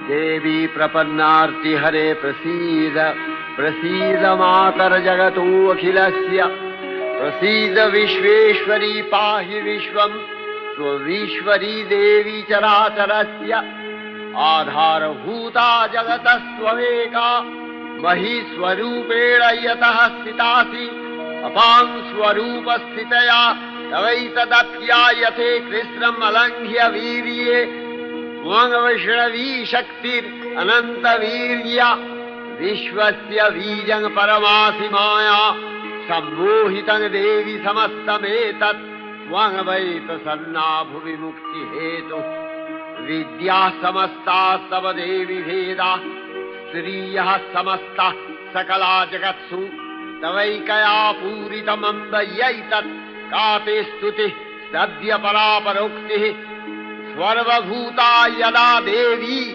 देवी प्रपन्नार्ति हरे प्रसीद प्रसीद मातर जगतो अखिलस्य प्रसीद विश्वेश्वरी पाहि विश्वम् स्वविश्वरी देवी चराचरस्य आधारभूता जगतस्त्वमेका महीस्वरूपेण यतः स्थितासि अपां स्वरूपस्थितया तवैतदप्यायते कृष्णम् अलङ्घ्य वीर्ये वैष्णवी शक्तिरनन्तवीर्या विश्वस्य बीजं परमासि माया सम्मोहितं देवि समस्तमेतत् त्वं वै प्रसन्ना भुवि मुक्तिहेतुः विद्या समस्ता तव देवि भेदा स्त्रियः समस्ता सकला जगत्सु तवैकया पूरितमम्बयैतत् का ते स्तुतिः सद्य परापरोक्तिः सर्वभूता यदा देवी